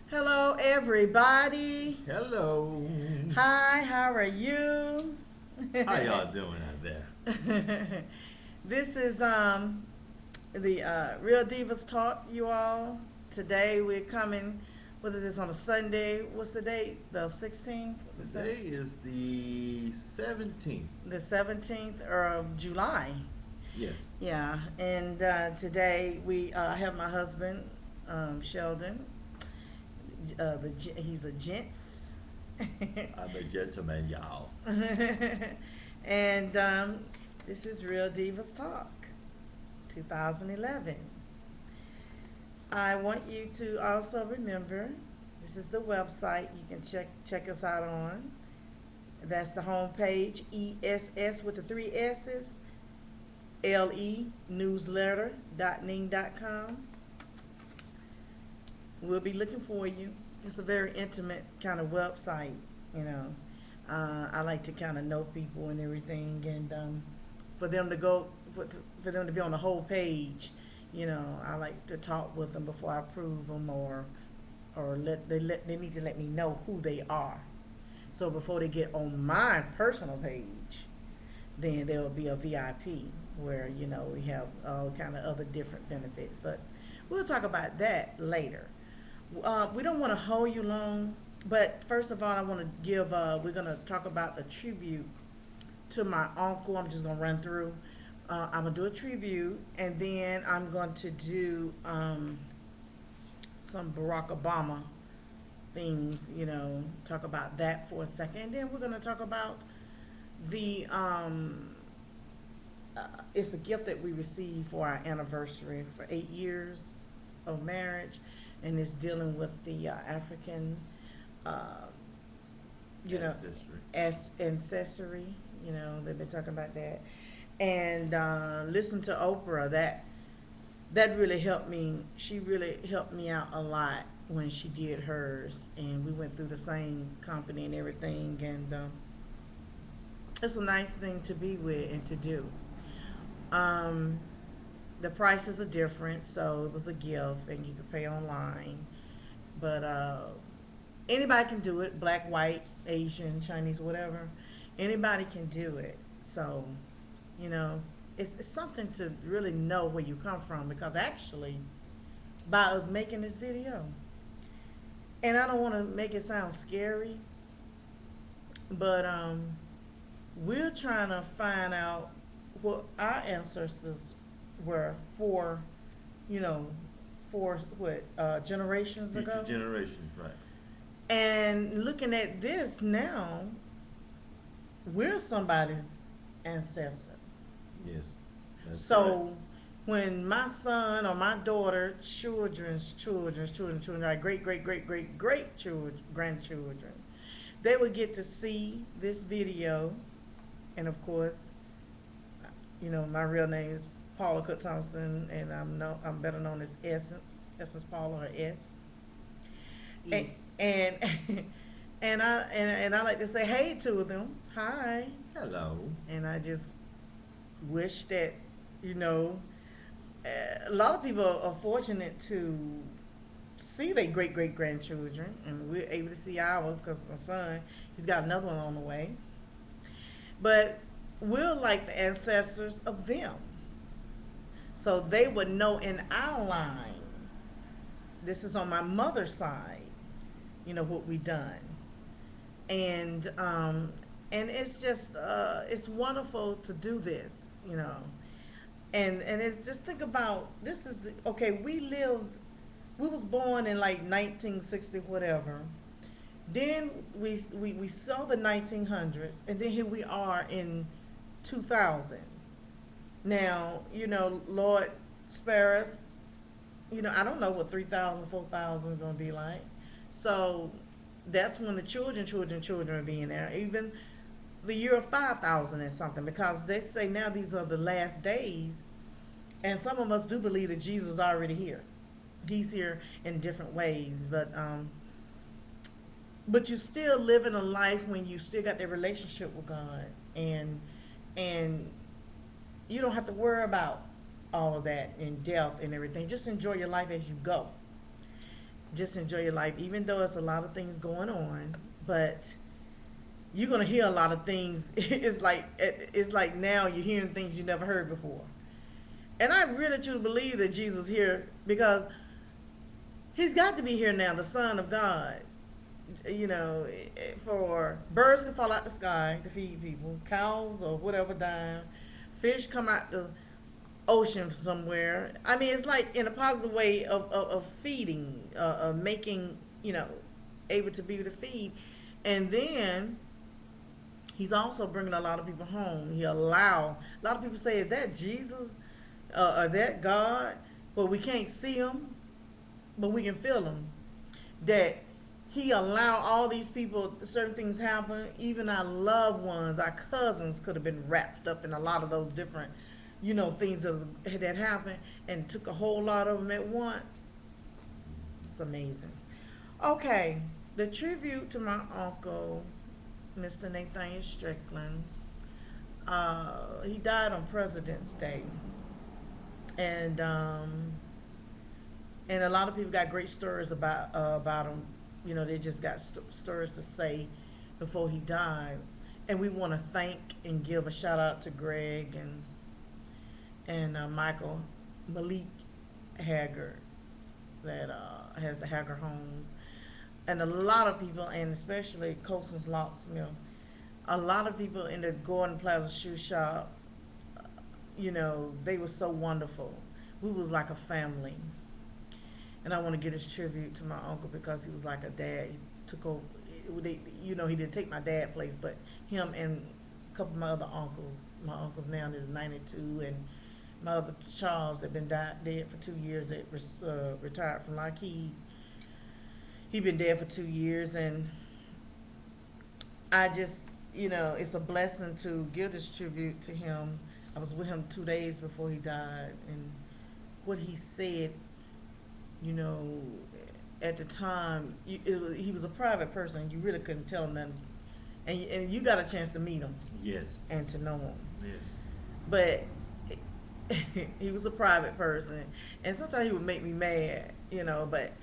Hello, everybody. Hello. Hi, how are you? How y'all doing out there? This is the Real Divas Talk, you all. Today we're coming. What is this on a Sunday? What's the date? The 16th, Today is the 17th. the 17th of July. Yes. Yeah, and today we have my husband, Sheldon. He's a gents. I'm a gentleman, y'all. And this is Real Divas Talk 2011. I want you to also remember this is the website you can check us out on. That's the homepage, ESS with the three S's, LE newsletter.ning.com. We'll be looking for you. It's a very intimate kind of website, you know. I like to kind of know people and everything, and for them to go for them to be on the whole page, I like to talk with them before I approve them, or they need to let me know who they are. So before they get on my personal page, then there will be a VIP where we have all kind of other different benefits. But we'll talk about that later. We don't want to hold you long, but first of all, I want to give. We're going to talk about the tribute to my uncle. I'm just going to run through. I'm going to do a tribute, and then I'm going to do some Barack Obama things. Talk about that for a second, and then we're going to talk about the. It's a gift that we received for our anniversary for 8 years of marriage, and it's dealing with the African, uh, Ancestry. as ancestry. They've been talking about that, and listen to Oprah. That really helped me. She really helped me out a lot when she did hers, and we went through the same company and everything. And it's a nice thing to be with and to do. Um, the prices are different, so it was a gift, and you could pay online. But anybody can do it, black, white, Asian, Chinese, whatever. Anybody can do it. So, you know, it's something to really know where you come from, because actually, by us making this video, and I don't want to make it sound scary, but we're trying to find out what our ancestors were for, you know, for what, generations Future ago. generations, right? And looking at this now, we're somebody's ancestor. Yes. That's correct. So when my son or my daughter, children, our great children, grandchildren, they would get to see this video. And of course, my real name is Paula Cook Thompson, and I'm better known as Essence Paula, or S. And E. and and I like to say hey to them, hi, Hello. and I just wish that you know a lot of people are fortunate to see their great grandchildren, and we're able to see ours because my son, he's got another one on the way. But we're like the ancestors of them, so they would know in our line. This is on my mother's side. What we done, and it's just it's wonderful to do this. And it's just think about this is the okay. We was born in like 1960 whatever. Then we saw the 1900s, and then here we are in 2000. Now, Lord spare us. I don't know what 3,000, 4,000 is going to be like. So that's when the children are being there. Even the year of 5,000 and something, because they say now these are the last days, and some of us do believe that Jesus is already here. He's here in different ways, but you're still living a life when you still got that relationship with God, and you don't have to worry about all of that and death and everything. Just enjoy your life as you go. just enjoy your life, even though it's a lot of things going on. But you're gonna hear a lot of things. It's like now you're hearing things you never heard before. And I really truly believe that Jesus is here because he's got to be here now, the Son of God. You know, for birds can fall out the sky to feed people, cows or whatever die, fish come out the ocean somewhere. I mean, it's like in a positive way of feeding, of making, able to be able to feed. And then he's also bringing a lot of people home. He allow a lot of people say, "Is that Jesus? Or that God?" Well, we can't see him, but we can feel him. That he allow all these people certain things happen. Even our loved ones, our cousins, could have been wrapped up in a lot of those different, things that happened, and took a whole lot of them at once. It's amazing. Okay, the tribute to my uncle, Mr. Nathaniel Strickland. He died on President's Day, and a lot of people got great stories about him. They just got stories to say before he died, and we want to thank and give a shout out to Greg and Michael Malik Haggard that has the Haggard Homes, and a lot of people, and especially Colson's Locksmith. A lot of people in the Gordon Plaza shoe shop, they were so wonderful. We was like a family. And I want to give this tribute to my uncle because he was like a dad. He took over. He didn't take my dad's place, but him and a couple of my other uncles. My uncles now is 92, and my other Charles that been dead for 2 years that retired from Lockheed. He been dead for 2 years, and I just, it's a blessing to give this tribute to him. I was with him 2 days before he died, and what he said, you know, at the time, he was a private person. You really couldn't tell him nothing, and you got a chance to meet him Yes. and to know him. Yes. But he was a private person, and sometimes he would make me mad, But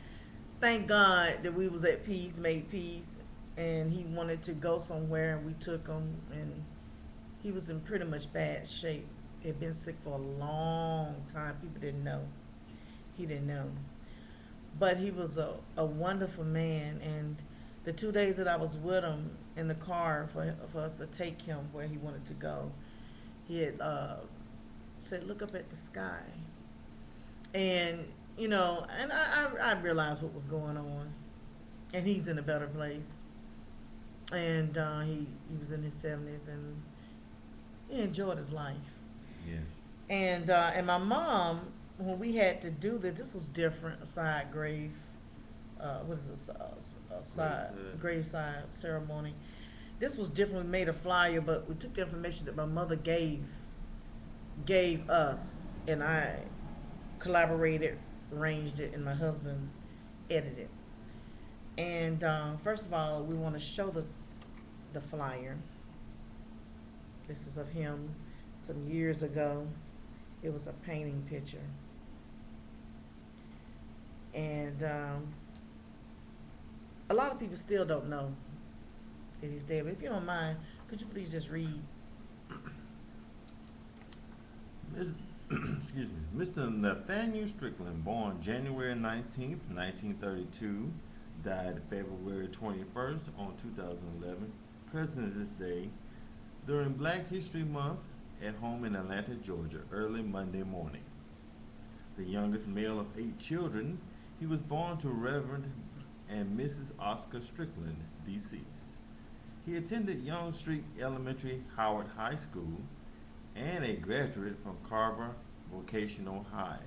thank God that we was at peace, made peace, and he wanted to go somewhere, and we took him, and he was in pretty much bad shape. He had been sick for a long time. People didn't know. He didn't know. But he was a wonderful man, and the 2 days that I was with him in the car for us to take him where he wanted to go, he had said, "Look up at the sky," and I realized what was going on, and he's in a better place, and he was in his 70s, and he enjoyed his life. Yes. And my mom, when we had to do this was different. A side grave, what is this? A side Graveside. graveside ceremony. This was different. We made a flyer, but we took the information that my mother gave us, and I collaborated, arranged it, and my husband edited. And first of all, we want to show the flyer. This is of him some years ago. It was a painting picture, and a lot of people still don't know that he's dead. But if you don't mind, could you please just read? Mis- Excuse me. Mr. Nathaniel Strickland, born January 19th, 1932, died February 21st on 2011. President's Day during Black History Month at home in Atlanta, Georgia, early Monday morning. The youngest male of 8 children, he was born to Reverend and Mrs. Oscar Strickland, deceased. He attended Young Street Elementary, Howard High School, and a graduate from Carver Vocational High.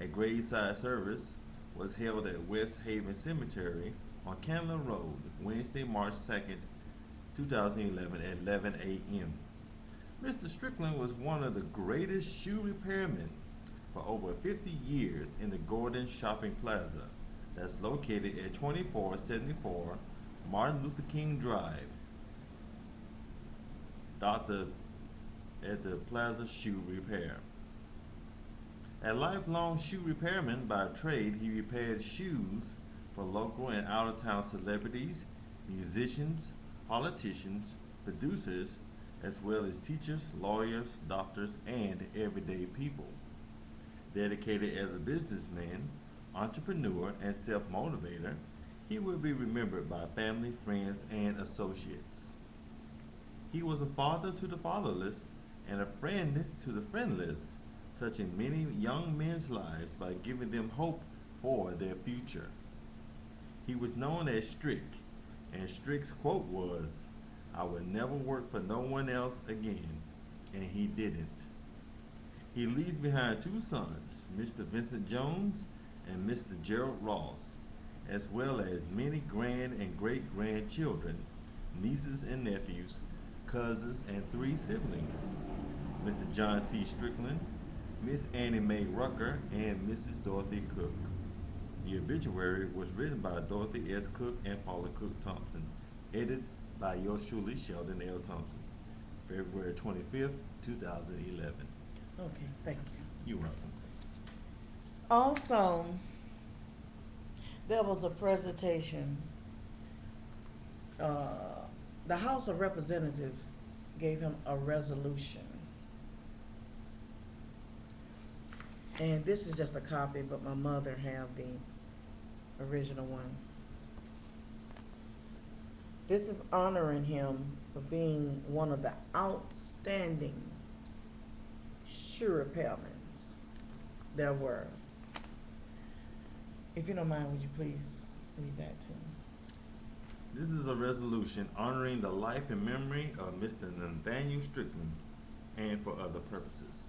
A graveside service was held at West Haven Cemetery on Candler Road, Wednesday, March 2nd, 2011 at 11 a.m. Mr. Strickland was one of the greatest shoe repairmen for over 50 years in the Gordon Shopping Plaza that's located at 2474 Martin Luther King Drive. Dr. at the Plaza Shoe Repair. A lifelong shoe repairman by trade, he repaired shoes for local and out of town celebrities, musicians, politicians, producers, as well as teachers, lawyers, doctors, and everyday people. Dedicated as a businessman, entrepreneur, and self motivator, he will be remembered by family, friends, and associates. He was a father to the fatherless and a friend to the friendless, touching many young men's lives by giving them hope for their future. He was known as Strick, and Strick's quote was, "I will never work for no one else again," and he didn't. He leaves behind two sons, Mr. Vincent Jones and Mr. Gerald Ross, as well as many grand and great grandchildren, nieces and nephews, cousins, and three siblings, Mr. John T. Strickland, Miss Annie Mae Rucker, and Mrs. Dorothy Cook. The obituary was written by Dorothy S. Cook and Paula Cook Thompson, edited by yours truly, Sheldon L. Thompson, February 25th, 2011. Okay, thank you. You're welcome. Also, there was a presentation. Uh, the House of Representatives gave him a resolution, and this is just a copy, but my mother have the original one. This is honoring him for being one of the outstanding sure repairmen there were. If you don't mind, would you please read that to me? This is a resolution honoring the life and memory of Mr. Nathaniel Strickland and for other purposes.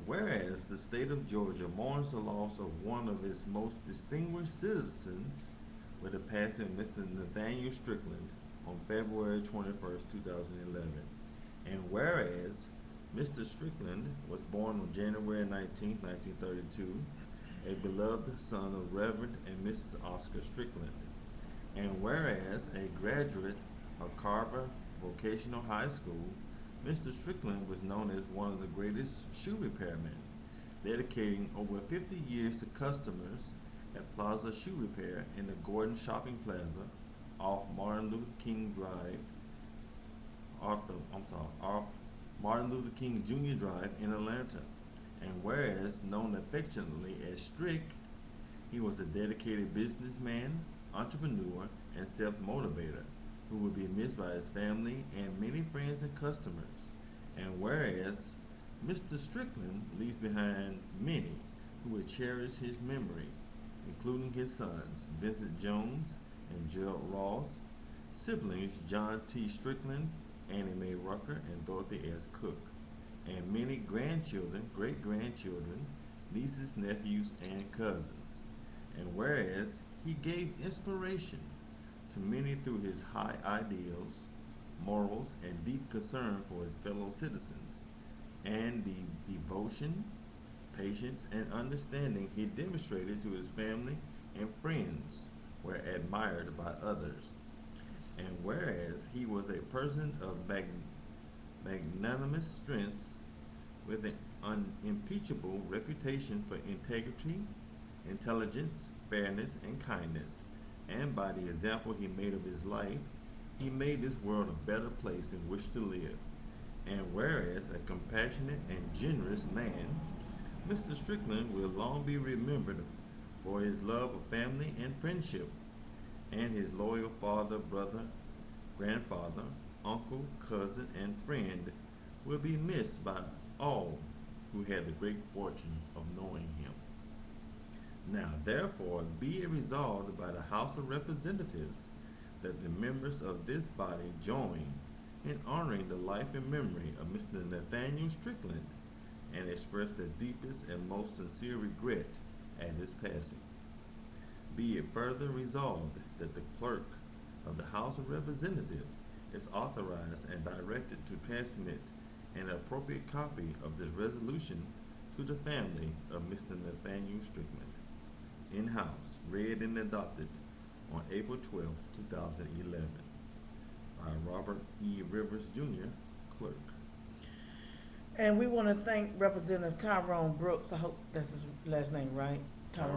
Whereas the state of Georgia mourns the loss of one of its most distinguished citizens with the passing of Mr. Nathaniel Strickland on February 21st, 2011. And whereas Mr. Strickland was born on January 19th, 1932, a beloved son of Reverend and Mrs. Oscar Strickland. And whereas a graduate of Carver Vocational High School, Mr. Strickland was known as one of the greatest shoe repairmen, dedicating over 50 years to customers at Plaza Shoe Repair in the Gordon Shopping Plaza off Martin Luther King Drive, off Martin Luther King Jr. Drive in Atlanta. And whereas known affectionately as Strick, he was a dedicated businessman, entrepreneur, and self-motivator who would be missed by his family and many friends and customers. And whereas Mr. Strickland leaves behind many who would cherish his memory, including his sons, Vincent Jones and Gerald Ross, siblings John T. Strickland, Annie Mae Rucker, and Dorothy S. Cook, and many grandchildren, great grandchildren, nieces, nephews, and cousins. And whereas he gave inspiration to many through his high ideals, morals, and deep concern for his fellow citizens, and the devotion, patience, and understanding he demonstrated to his family and friends were admired by others. And whereas he was a person of magnanimous strengths with an unimpeachable reputation for integrity, intelligence, fairness, and kindness, and by the example he made of his life, he made this world a better place in which to live. And whereas a compassionate and generous man, Mr. Strickland will long be remembered for his love of family and friendship, and his loyal father, brother, grandfather, uncle, cousin, and friend will be missed by all who had the great fortune of knowing him. Now, therefore, be it resolved by the House of Representatives that the members of this body join in honoring the life and memory of Mr. Nathaniel Strickland and express the deepest and most sincere regret at his passing. Be it further resolved that the clerk of the House of Representatives is authorized and directed to transmit an appropriate copy of this resolution to the family of Mr. Nathaniel Strickland. In-house, read and adopted on April 12, 2011 by Robert E. Rivers Jr., clerk. And we want to thank Representative Tyrone Brooks. I hope that's his last name, right?